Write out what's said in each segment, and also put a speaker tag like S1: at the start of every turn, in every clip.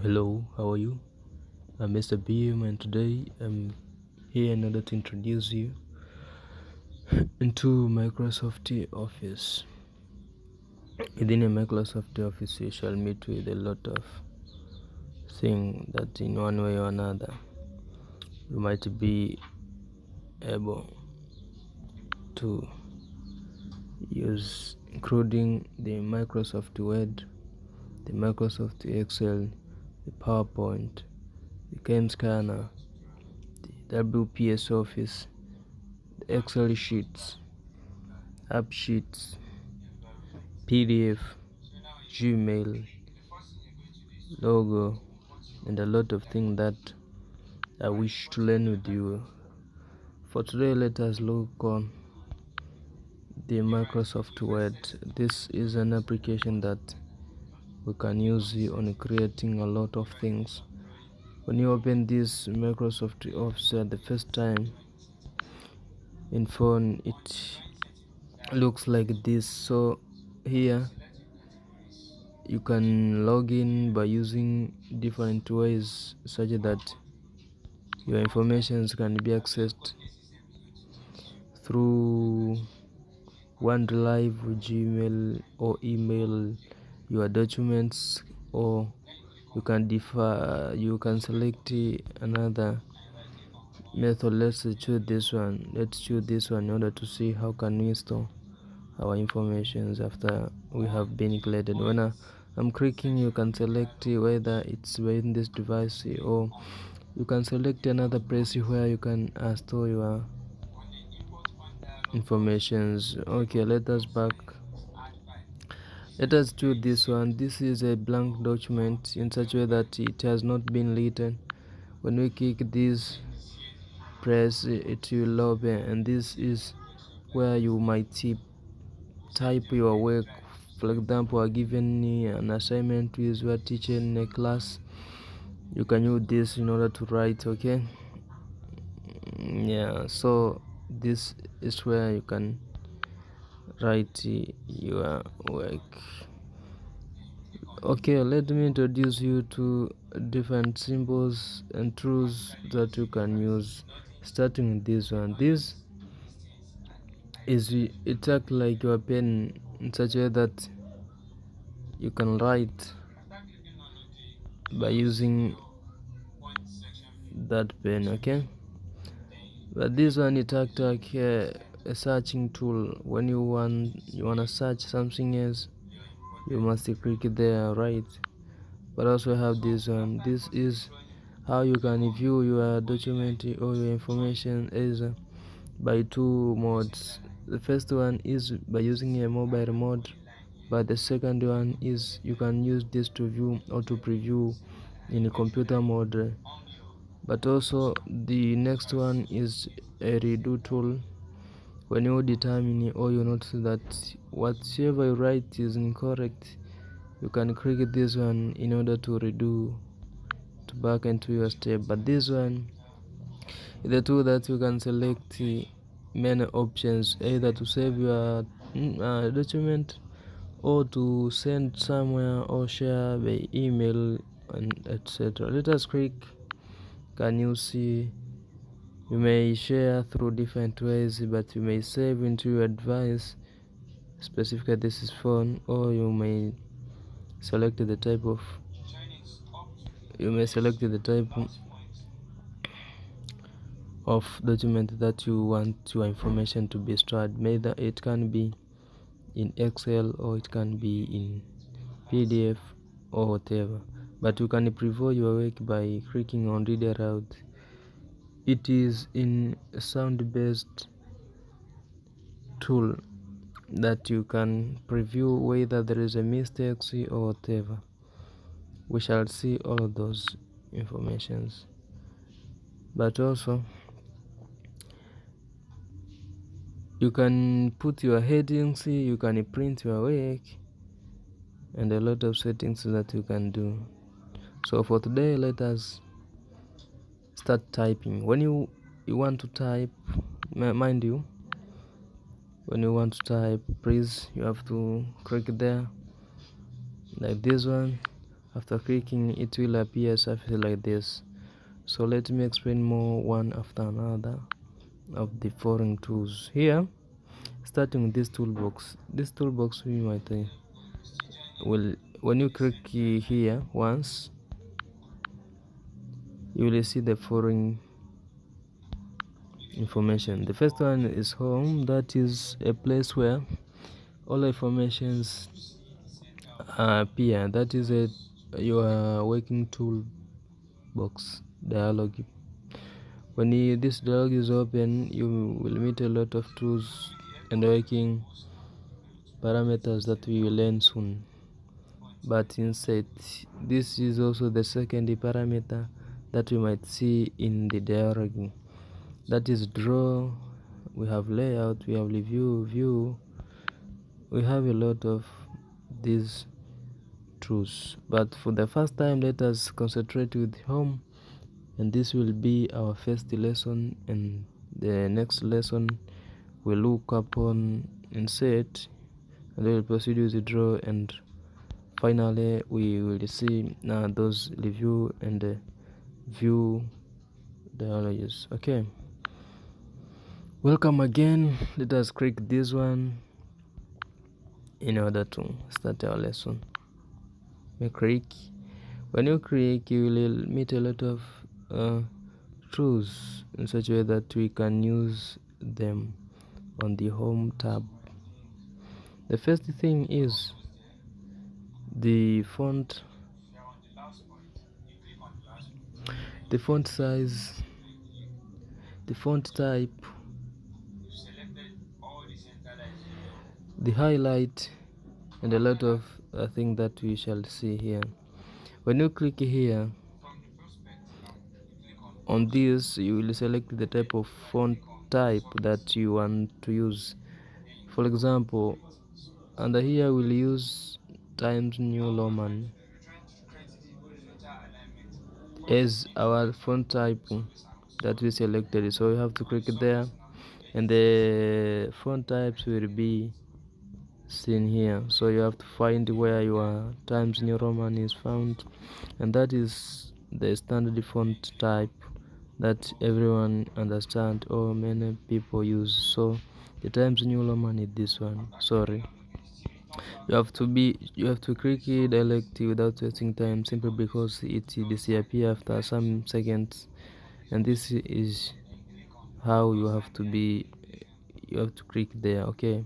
S1: Hello, how are you? I'm Mr. BM, and today I'm here in order to introduce you into Microsoft Office. Within a Microsoft Office, you shall meet with a lot of things that, in one way or another, you might be able to use, including the Microsoft Word, the Microsoft Excel, the PowerPoint, the CAM Scanner, the WPS Office, the Excel sheets, app sheets, PDF, Gmail, logo, and a lot of things that I wish to learn with you. For today, let us look on the Microsoft Word. This is an application that we can use on creating a lot of things. When you open this Microsoft Office at the first time in phone, it looks like this. So here you can log in by using different ways such that your informations can be accessed through OneDrive, Gmail, or email your documents, or you can select another method. Let's choose this one in order to see how can we store our informations after we have been created. When I'm clicking, you can select whether it's within this device, or you can select another place where you can store your informations. Okay, let us choose this one. This is a blank document in such a way that it has not been written. When we click this, press, it will open, and this is where you might type your work. For example, are given an assignment with your teacher in a class, you can use this in order to write. Okay, yeah, so this is where you can write your work. Okay, let me introduce you to different symbols and tools that you can use, starting with this one. This is, it acts like your pen in such a way that you can write by using that pen. Okay, but this one, it acts like a searching tool. When you wanna search something else, you must click there, right? But also have this one. This is how you can view your document or your information is by two modes. The first one is by using a mobile mode, but the second one is you can use this to view or to preview in a computer mode. But also the next one is a redo tool. When you determine or you notice that whatever you write is incorrect, you can click this one in order to redo, to back into your step. But this one is the tool that you can select many options, either to save your document, or to send somewhere, or share by email, and etc. Let us click. Can you see? You may share through different ways, but you may save into your device. Specifically, this is phone, or you may select the type of document that you want your information to be stored. Maybe it can be in Excel, or it can be in PDF, or whatever. But you can preview your work by clicking on read aloud. It is in a sound-based tool that you can preview whether there is a mistake or whatever. We shall see all of those informations. But also you can put your headings, you can print your work, and a lot of settings that you can do. So for today, let us start typing. When you want to type, mind you, when you want to type, please, you have to click there like this one. After clicking, it will appear surface like this. So let me explain more one after another of the foreign tools. Here, starting with this toolbox. This toolbox we might will, when you click here once, you will see the following information. The first one is home. That is a place where all informations appear. That is your working toolbox dialog. When this dialog is open, you will meet a lot of tools and working parameters that we will learn soon. But instead, this is also the second parameter that we might see in the dialog. That is draw. We have layout, we have review, view. We have a lot of these tools, but for the first time let us concentrate with home, and this will be our first lesson, and the next lesson we'll look upon insert, and we will proceed with the draw, and finally we will see those review and view dialogues. Okay, welcome again. Let us click this one in order to start our lesson. We click. When you click, you will meet a lot of tools in such a way that we can use them on the home tab. The first thing is the font size, the font type, the highlight, and a lot of things that we shall see here. When you click here on this, you will select the type of font type that you want to use. For example, under here we'll use Times New Roman as our font type that we selected. So you have to click there, and the font types will be seen here. So you have to find where your Times New Roman is found, and that is the standard font type that everyone understand or many people use. So the Times New Roman is this one. Sorry, you have to click it directly without wasting time, simply because it disappear after some seconds, and this is how you have to click there. Okay,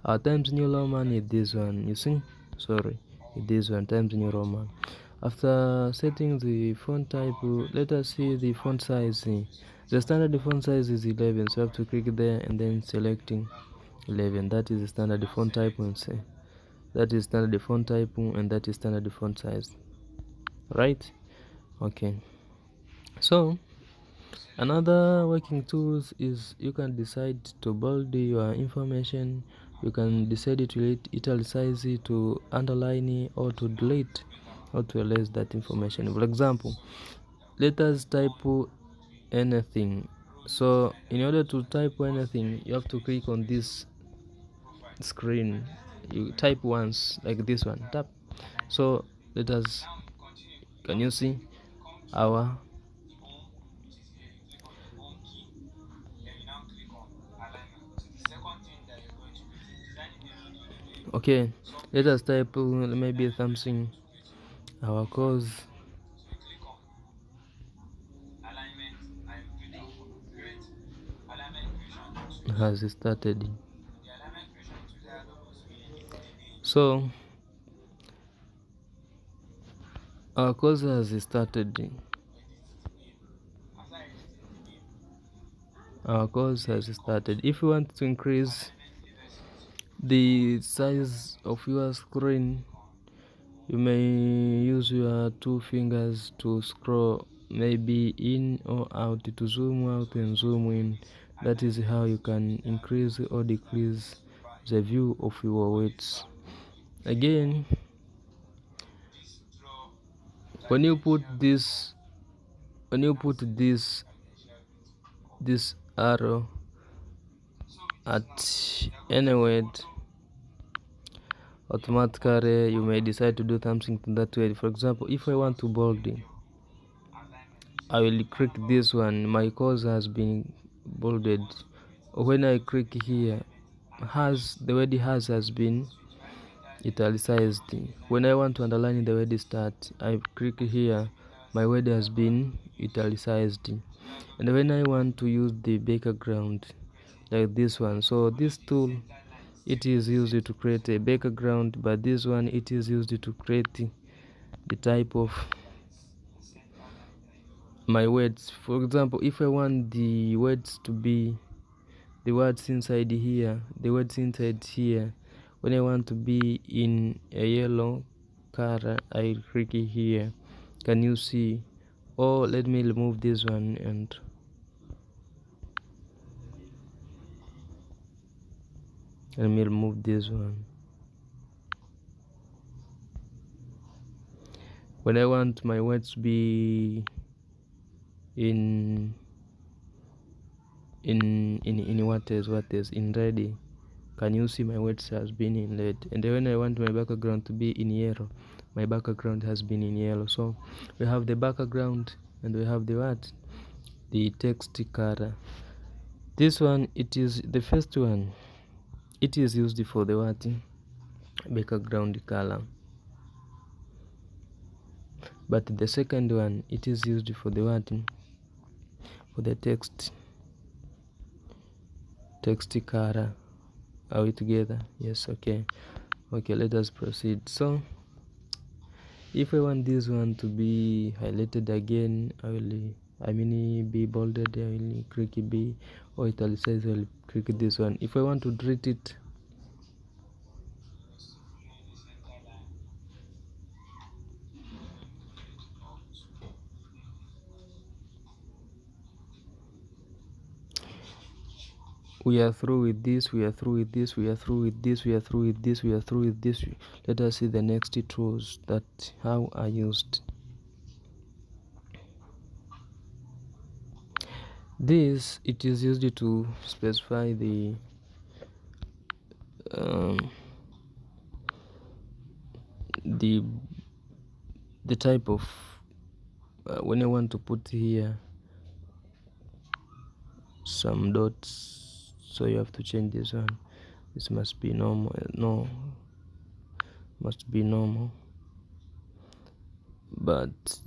S1: our Times New Roman is this one. You see, sorry, this one, Times New Roman. After setting the font type, let us see the font size. The standard font size is 11, so you have to click there and then selecting 11. That is the standard font type, and say that is standard font type, and that is standard font size, right? Okay, so another working tools is you can decide to bold your information. You can decide to italicize it, to underline it, or to delete or to erase that information. For example, let us type anything. So in order to type anything, you have to click on this screen. You type once, like this one, tap. So let us, can you see our okay, let us type maybe something, our course has started. So our course has started. Our course has started. If you want to increase the size of your screen, you may use your two fingers to scroll maybe in or out, to zoom out and zoom in. That is how you can increase or decrease the view of your words. Again, when you put this arrow at any word, automatically you may decide to do something that way. For example, if I want to bold, I will click this one. My course has been bolded. When I click here, the word has been italicized. When I want to underline the word start, I click here, my word has been italicized. And when I want to use the background, like this one, so this tool, it is used to create a background, but this one, it is used to create the type of my words. For example, if I want the words to be the words inside here, when I want to be in a yellow color, I click here. Can you see? Or let me remove this one and let me remove this one. When I want my words to be in what is in red, can you see my words has been in red? And when I want my background to be in yellow, my background has been in yellow. So we have the background and we have the text color. This one, it is the first one, it is used for the background color, but the second one, it is used for the for the text color. Are we together? Yes. Okay, let us proceed. So if I want this one to be highlighted again, I mean be bolded, I will click B, or italicized, I will click this one. If I want to delete it, we are through with this. Let us see the next tools that how are used. This, it is used to specify the type of when I want to put here some dots, so you have to change this one. This must be normal. No, must be normal, but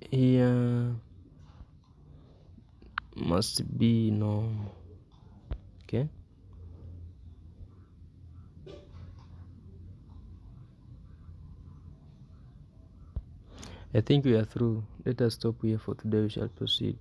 S1: here must be normal. Okay, I think we are through. Let us stop here for today. We shall proceed.